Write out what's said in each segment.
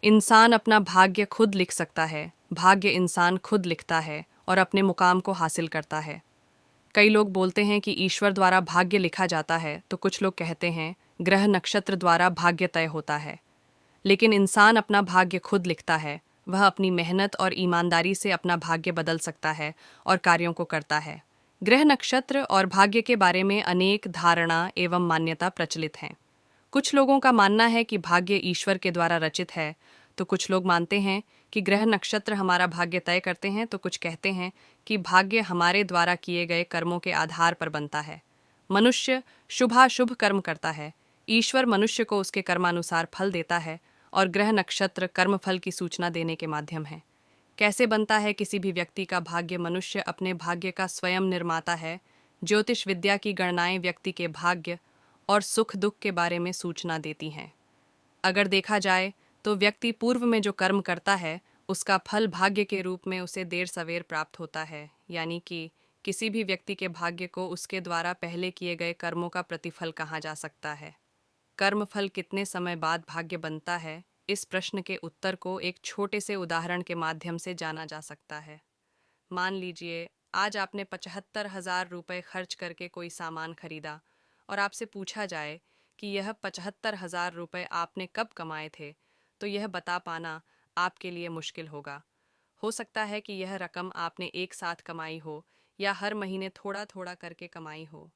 इंसान अपना भाग्य खुद लिख सकता है। भाग्य इंसान खुद लिखता है और अपने मुकाम को हासिल करता है। कई लोग बोलते हैं कि ईश्वर द्वारा भाग्य लिखा जाता है, तो कुछ लोग कहते हैं ग्रह नक्षत्र द्वारा भाग्य तय होता है। लेकिन इंसान अपना भाग्य खुद लिखता है। वह अपनी मेहनत और ईमानदारी से अपना भाग्य बदल सकता है और कार्यों को करता है। ग्रह नक्षत्र और भाग्य के बारे में अनेक धारणा एवं मान्यता प्रचलित हैं। कुछ लोगों का मानना है कि भाग्य ईश्वर के द्वारा रचित है, तो कुछ लोग मानते हैं कि ग्रह नक्षत्र हमारा भाग्य तय करते हैं, तो कुछ कहते हैं कि भाग्य हमारे द्वारा किए गए कर्मों के आधार पर बनता है। मनुष्य शुभाशुभ कर्म करता है। ईश्वर मनुष्य को उसके कर्मानुसार फल देता है और ग्रह नक्षत्र कर्मफल की सूचना देने के माध्यम है। कैसे बनता है किसी भी व्यक्ति का भाग्य? मनुष्य अपने भाग्य का स्वयं निर्माता है। ज्योतिष विद्या की गणनाएं व्यक्ति के भाग्य और सुख दुख के बारे में सूचना देती हैं। अगर देखा जाए तो व्यक्ति पूर्व में जो कर्म करता है, उसका फल भाग्य के रूप में उसे देर सवेर प्राप्त होता है। यानी कि किसी भी व्यक्ति के भाग्य को उसके द्वारा पहले किए गए कर्मों का प्रतिफल कहा जा सकता है। कर्मफल कितने समय बाद भाग्य बनता है? इस प्रश्न के उत्तर को एक छोटे से उदाहरण के माध्यम से जाना जा सकता है। मान लीजिए आज आपने 75,000 रुपये खर्च करके कोई सामान खरीदा और आपसे पूछा जाए कि यह 75,000 रुपये आपने कब कमाए थे, तो यह बता पाना आपके लिए मुश्किल होगा। हो सकता है कि यह रकम आपने एक साथ कमाई हो या हर महीने थोड़ा थोड़ा करके कमाई हो।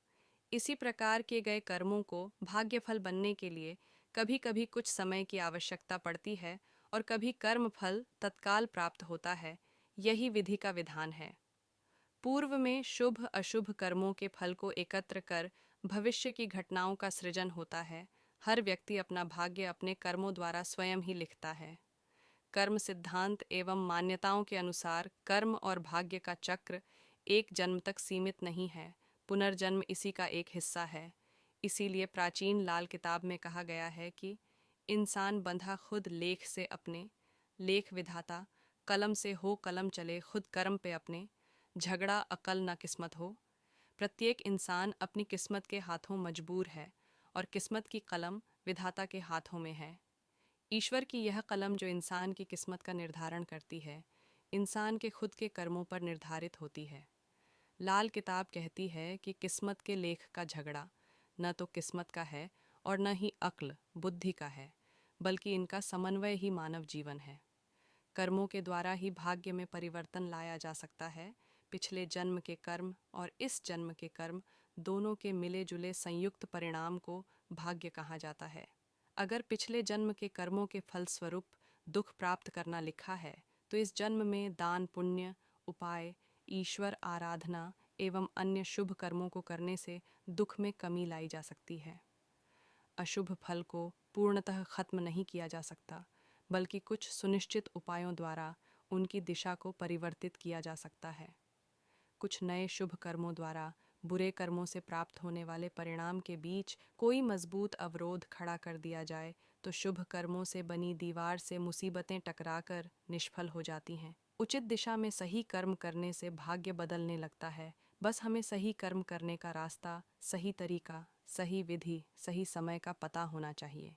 इसी प्रकार किए गए कर्मों को भाग्यफल बनने के लिए कभी कभी कुछ समय की आवश्यकता पड़ती है और कभी कर्म फल तत्काल प्राप्त होता है। यही विधि का विधान है। पूर्व में शुभ अशुभ कर्मों के फल को एकत्र कर भविष्य की घटनाओं का सृजन होता है। हर व्यक्ति अपना भाग्य अपने कर्मों द्वारा स्वयं ही लिखता है। कर्म सिद्धांत एवं मान्यताओं के अनुसार कर्म और भाग्य का चक्र एक जन्म तक सीमित नहीं है। पुनर्जन्म इसी का एक हिस्सा है। इसीलिए प्राचीन लाल किताब में कहा गया है कि इंसान बंधा खुद लेख से अपने, लेख विधाता कलम से हो कलम चले खुद कर्म पे अपने, झगड़ा अकल न किस्मत हो। प्रत्येक इंसान अपनी किस्मत के हाथों मजबूर है और किस्मत की कलम विधाता के हाथों में है। ईश्वर की यह कलम जो इंसान की किस्मत का निर्धारण करती है, इंसान के खुद के कर्मों पर निर्धारित होती है। लाल किताब कहती है कि किस्मत के लेख का झगड़ा न तो किस्मत का है और न ही अक्ल बुद्धि का है, बल्कि इनका समन्वय ही मानव जीवन है। कर्मों के द्वारा ही भाग्य में परिवर्तन लाया जा सकता है। पिछले जन्म के कर्म और इस जन्म के कर्म दोनों के मिले जुले संयुक्त परिणाम को भाग्य कहा जाता है। अगर पिछले जन्म के कर्मों के फलस्वरूप दुख प्राप्त करना लिखा है, तो इस जन्म में दान पुण्य उपाय ईश्वर आराधना एवं अन्य शुभ कर्मों को करने से दुख में कमी लाई जा सकती है। अशुभ फल को पूर्णतः खत्म नहीं किया जा सकता, बल्कि कुछ सुनिश्चित उपायों द्वारा उनकी दिशा को परिवर्तित किया जा सकता है। कुछ नए शुभ कर्मों द्वारा बुरे कर्मों से प्राप्त होने वाले परिणाम के बीच कोई मजबूत अवरोध खड़ा कर दिया जाए, तो शुभ कर्मों से बनी दीवार से मुसीबतें टकराकर निष्फल हो जाती हैं। उचित दिशा में सही कर्म करने से भाग्य बदलने लगता है। बस हमें सही कर्म करने का रास्ता, सही तरीका, सही विधि, सही समय का पता होना चाहिए।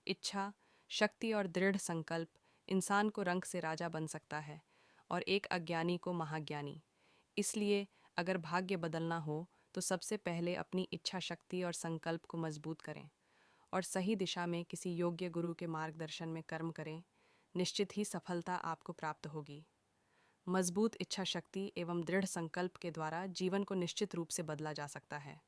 इच्छा, शक्ति और दृढ़ संकल्प इंसान को रंक से राजा बन सकता है और एक अज्ञानी को महाज्ञानी। इसलिए अगर भाग्य बदलना हो तो सबसे पहले अपनी इच्छा शक्ति और संकल्प को मजबूत करें और सही दिशा में किसी योग्य गुरु के मार्गदर्शन में कर्म करें। निश्चित ही सफलता आपको प्राप्त होगी। मजबूत इच्छा शक्ति एवं दृढ़ संकल्प के द्वारा जीवन को निश्चित रूप से बदला जा सकता है।